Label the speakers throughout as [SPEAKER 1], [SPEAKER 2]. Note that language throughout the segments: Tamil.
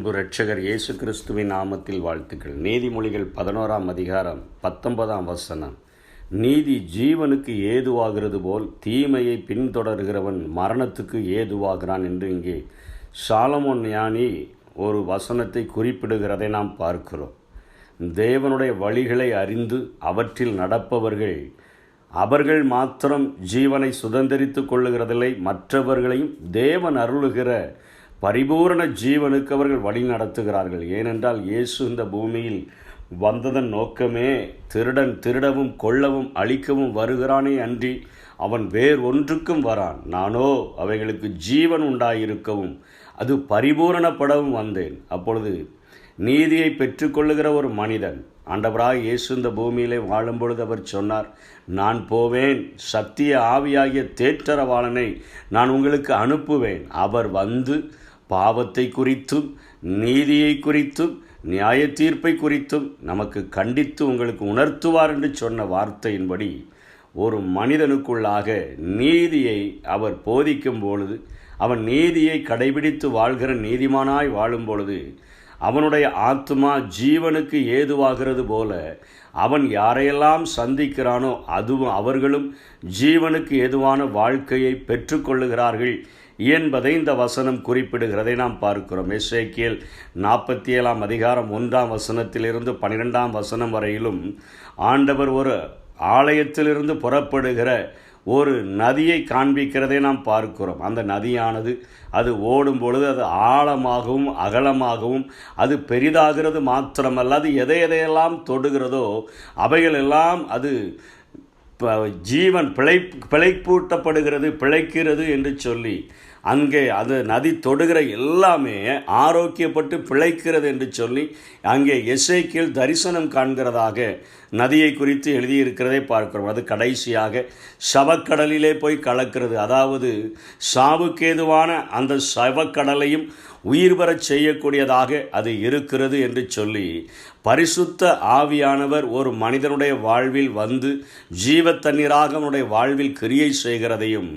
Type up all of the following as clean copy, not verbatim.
[SPEAKER 1] அன்பு இரட்சகர் இயேசு கிறிஸ்துவின் நாமத்தில் வாழ்த்துக்கள். நீதிமொழிகள் 11ஆம் அதிகாரம் 19ஆம் வசனம். நீதி ஜீவனுக்கு ஏதுவாகிறது போல் தீமையை பின்தொடர்கிறவன் மரணத்துக்கு ஏதுவாகிறான் என்று இங்கே சாலமோன் ஞானி ஒரு வசனத்தை குறிப்பிடுகிறதை நாம் பார்க்கிறோம். தேவனுடைய வழிகளை அறிந்து அவற்றில் நடப்பவர்கள் அவர்கள் மாத்திரம் ஜீவனை சுதந்திரித்து கொள்ளுகிறதில்லை, மற்றவர்களையும் தேவன் அருளுகிற பரிபூரண ஜீவனுக்கு அவர்கள் வழி நடத்துகிறார்கள். ஏனென்றால் இயேசு இந்த பூமியில் வந்ததன் நோக்கமே திருடன் திருடவும் கொல்லவும் அழிக்கவும் வருகிறானே அன்றி அவன் வேறு ஒன்றுக்கும் வரான். நானோ அவைகளுக்கு ஜீவன் உண்டாயிருக்கவும் அது பரிபூரணப்படவும் வந்தேன். அப்பொழுது நீதியை பெற்றுக்கொள்ளுகிற ஒரு மனிதன், ஆண்டவராக இயேசு இந்த பூமியிலே வாழும் பொழுது அவர் சொன்னார், நான் போவேன், சத்திய ஆவியாகிய தேற்றரவாளனை நான் உங்களுக்கு அனுப்புவேன். அவர் வந்து பாவத்தை குறித்தும் நீதியை குறித்தும் நியாய தீர்ப்பை குறித்தும் நமக்கு கண்டித்து உங்களுக்கு உணர்த்துவார் என்று சொன்ன வார்த்தையின்படி ஒரு மனிதனுக்குள்ளாக நீதியை அவர் போதிக்கும் பொழுது, அவன் நீதியை கடைபிடித்து வாழ்கிற நீதிமானாய் வாழும் பொழுது அவனுடைய ஆத்மா ஜீவனுக்கு ஏதுவாகிறது போல அவன் யாரையெல்லாம் சந்திக்கிறானோ அவர்களும் ஜீவனுக்கு ஏதுவான வாழ்க்கையை பெற்றுக்கொள்ளுகிறார்கள் என்பதை இந்த வசனம் குறிப்பிடுகிறதை நாம் பார்க்கிறோம். எசேக்கியேல் 47ஆம் அதிகாரம் 1ஆம் வசனத்திலிருந்து 12ஆம் வசனம் வரையிலும் ஆண்டவர் ஒரு ஆலயத்திலிருந்து புறப்படுகிற ஒரு நதியை காண்பிக்கிறதை நாம் பார்க்கிறோம். அந்த நதியானது அது ஓடும் பொழுது அது ஆழமாகவும் அகலமாகவும் அது பெரிதாகிறது மாத்திரமல்ல, அது எதையெல்லாம் தொடுகிறதோ அவைகளெல்லாம் அது ஜீவன் பிழைப்பூட்டப்படுகிறது, பிழைக்கிறது என்று சொல்லி அங்கே அது நதி தொடுகிற எல்லாமே ஆரோக்கியப்பட்டு பிழைக்கிறது என்று சொல்லி அங்கே எசேக்கியேல் தரிசனம் காண்கிறதாக நதியை குறித்து எழுதியிருக்கிறதை பார்க்கிறோம். அது கடைசியாக சவக்கடலிலே போய் கலக்கிறது. அதாவது சாவுக்கேதுவான அந்த சவக்கடலையும் உயிர் பெறச் செய்யக்கூடியதாக அது இருக்கிறது என்று சொல்லி பரிசுத்த ஆவியானவர் ஒரு மனிதனுடைய வாழ்வில் வந்து ஜீவ தண்ணீராக அவனுடைய வாழ்வில் கிரியை செய்கிறதையும்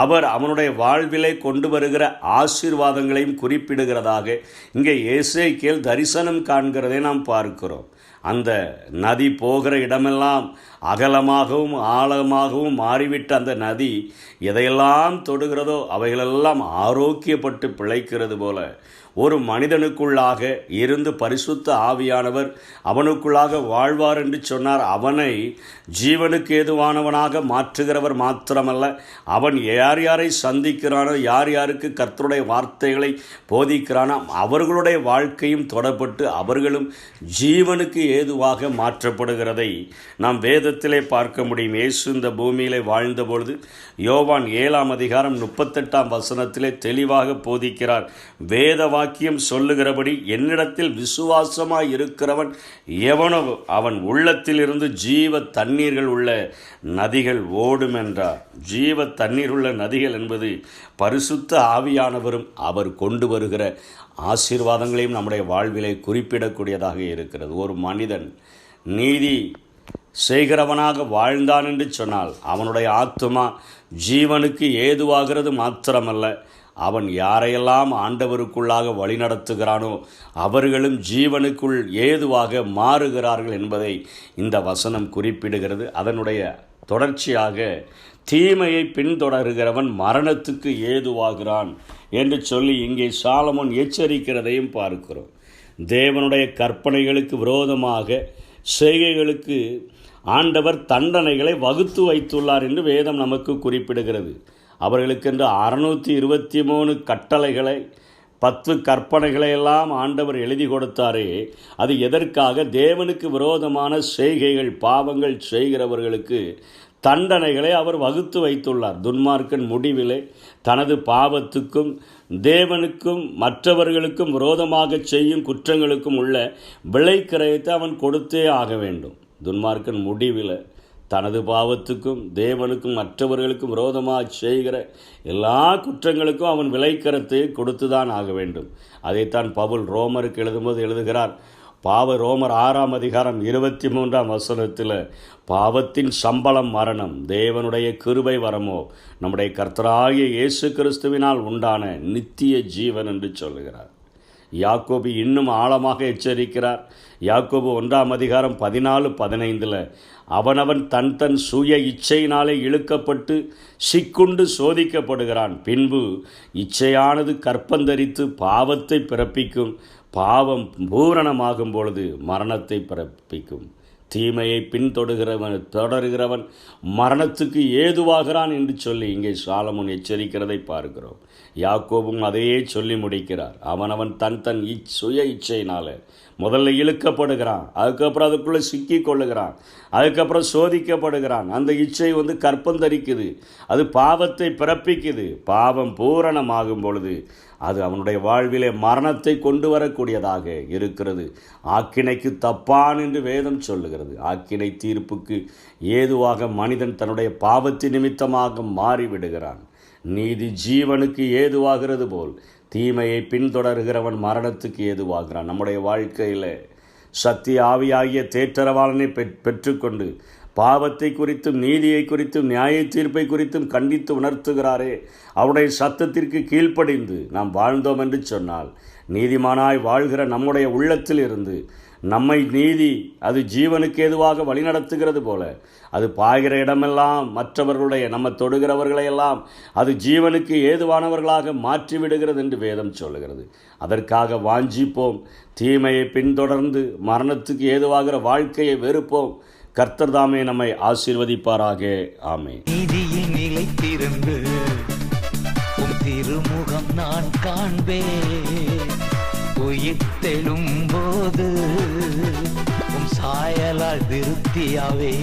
[SPEAKER 1] அவர் அவனுடைய வாழ்விலை கொண்டு வருகிற ஆசீர்வாதங்களையும் குறிப்பிடுகிறதாக இங்கே எசேக்கியேல் தரிசனம் காண்கிறதை நாம் பார்க்கிறோம். அந்த நதி போகிற இடமெல்லாம் அகலமாகவும் ஆழமாகவும் மாறிவிட்ட அந்த நதி எதையெல்லாம் தொடுகிறதோ அவைகளெல்லாம் ஆரோக்கியப்பட்டு பிழைக்கிறது போல ஒரு மனிதனுக்குள்ளாக இருந்து பரிசுத்த ஆவியானவர் அவனுக்குள்ளாக வாழ்வார் என்று சொன்னார். அவனை ஜீவனுக்கு ஏதுவானவனாக மாற்றுகிறவர் மாத்திரமல்ல, அவன் யார் யாரை சந்திக்கிறானோ, யார் யாருக்கு கர்த்தருடைய வார்த்தைகளை போதிக்கிறானோ அவர்களுடைய வாழ்க்கையும் தொடப்பட்டு அவர்களும் ஜீவனுக்கு ஏதுவாக மாற்றப்படுகிறதை நாம் வேதத்திலே பார்க்க முடியும். இயேசு இந்த பூமியிலே வாழ்ந்த பொழுது யோவான் 7ஆம் அதிகாரம் 38ஆம் வசனத்திலே தெளிவாக போதிக்கிறார். வேத வாக்கியம் சொல்லுகிறபடி என்னிடத்தில் விசுவாசமாய் இருக்கிறவன் எவனோ அவன் உள்ளத்தில் இருந்து ஜீவ தண்ணீர்கள் உள்ள நதிகள் ஓடும் என்றார். ஜீவ தண்ணீர் உள்ள நதிகள் என்பது பரிசுத்த ஆவியானவரும் அவர் கொண்டு வருகிற ஆசீர்வாதங்களையும் நம்முடைய வாழ்விலை குறிப்பிடக்கூடியதாக இருக்கிறது. ஒரு மனிதன் நீதி செய்கிறவனாக வாழ்ந்தான் என்று சொன்னால் அவனுடைய ஆத்துமா ஜீவனுக்கு ஏதுவாகிறது மாத்திரமல்ல, அவன் யாரையெல்லாம் ஆண்டவருக்குள்ளாக வழிநடத்துகிறானோ அவர்களும் ஜீவனுக்குள் ஏதுவாக மாறுகிறார்கள் என்பதை இந்த வசனம் குறிப்பிடுகிறது. அதனுடைய தொடர்ச்சியாக தீமையை பின்தொடர்கிறவன் மரணத்துக்கு ஏதுவாகிறான் என்று சொல்லி இங்கே சாலமோன் எச்சரிக்கிறதையும் பார்க்கிறோம். தேவனுடைய கற்பனைகளுக்கு விரோதமாக செய்கைகளுக்கு ஆண்டவர் தண்டனைகளை வகுத்து வைத்துள்ளார் என்று வேதம் நமக்கு குறிப்பிடுகிறது. அவர்களுக்கென்று 623 கட்டளைகளை 10 கற்பனைகளை எல்லாம் ஆண்டவர் எழுதி கொடுத்தாரே, அது எதற்காக? தேவனுக்கு விரோதமான செய்கைகள் பாவங்கள் செய்கிறவர்களுக்கு தண்டனைகளை அவர் வகுத்து வைத்துள்ளார். துன்மார்க்கன் முடிவிலே தனது பாவத்துக்கும் தேவனுக்கும் மற்றவர்களுக்கும் விரோதமாக செய்யும் குற்றங்களுக்கும் உள்ள விளைக்கிரயத்தை அவன் கொடுத்தே ஆக வேண்டும். துன்மார்க்கன் முடிவில் தனது பாவத்துக்கும் தேவனுக்கும் மற்றவர்களுக்கும் விரோதமாக செய்கிற எல்லா குற்றங்களுக்கும் அவன் விளைக்கரத்தை கொடுத்துதான் ஆக வேண்டும். அதைத்தான் பவுல் ரோமருக்கு எழுதும்போது எழுதுகிறார். ரோமர் 6ஆம் அதிகாரம் 23ஆம் வசனத்தில் பாவத்தின் சம்பளம் மரணம், தேவனுடைய கிருபை வரமோ நம்முடைய கர்த்தராகிய இயேசு கிறிஸ்துவினால் உண்டான நித்திய ஜீவன் என்று சொல்லுகிறார். யாக்கோபு இன்னும் ஆழமாக எச்சரிக்கிறார். யாக்கோபு 1:14-15 அவனவன் தன் சுய இச்சையினாலே இழுக்கப்பட்டு சிக்குண்டு சோதிக்கப்படுகிறான். பின்பு இச்சையானது கற்பந்தரித்து பாவத்தை பிறப்பிக்கும். பாவம் பூரணமாகும் பொழுது மரணத்தை பிறப்பிக்கும். தீமையை தொடர்கிறவன் மரணத்துக்கு ஏதுவாகிறான் என்று சொல்லி இங்கே சாலமோன் எச்சரிக்கிறதை பார்க்கிறோம். யாக்கோபும் அதையே சொல்லி முடிக்கிறார். அவனவன் தன் சுய இச்சையினால முதல்ல இழுக்கப்படுகிறான், அதுக்கப்புறம் அதுக்குள்ளே சிக்கி கொள்ளுகிறான், அதுக்கப்புறம் சோதிக்கப்படுகிறான். அந்த இச்சை கற்பந்தரிக்குது, அது பாவத்தை பிறப்பிக்குது. பாவம் பூரணமாகும் பொழுது அது அவனுடைய வாழ்விலே மரணத்தை கொண்டு வரக்கூடியதாக இருக்கிறது. ஆக்கினைக்கு தப்பான் என்று வேதம் சொல்லுகிறது. ஆக்கினை தீர்ப்புக்கு ஏதுவாக மனிதன் தன்னுடைய பாவத்தின் நிமித்தமாக மாறிவிடுகிறான். நீதி ஜீவனுக்கு ஏதுவாகிறது போல் தீமையை பின்தொடர்கிறவன் மரணத்துக்கு ஏதுவாகிறான். நம்முடைய வாழ்க்கையில் சத்திய ஆவியாகிய தேற்றரவாளனை பெற்றுக்கொண்டு பாவத்தை குறித்தும் நீதியை குறித்தும் நியாய தீர்ப்பை குறித்தும் கண்டித்து உணர்த்துகிறாரே, அவருடைய சத்தத்திற்கு கீழ்ப்படிந்து நாம் வாழ்ந்தோம் என்று சொன்னால், நீதிமானாய் வாழ்கிற நம்முடைய உள்ளத்தில் இருந்து நம்மை நீதி அது ஜீவனுக்கு ஏதுவாக வழிநடத்துகிறது போல, அது பாய்கிற இடமெல்லாம் மற்றவர்களுடைய நம்ம தொடுகிறவர்களையெல்லாம் அது ஜீவனுக்கு ஏதுவானவர்களாக மாற்றிவிடுகிறது என்று வேதம் சொல்லுகிறது. அதற்காக வாஞ்சிப்போம். தீமையை பின்தொடர்ந்து மரணத்துக்கு ஏதுவாகிற வாழ்க்கையை வெறுப்போம். கர்த்தர் தாமே நம்மை ஆசீர்வதிப்பாராக. ஆமென்.
[SPEAKER 2] நீதியில் நிலைத்திருந்து உம் திருமுகம் நான் காண்பேன். உயிர் தெழும்போது உம் சாயலால் திருப்தியாவே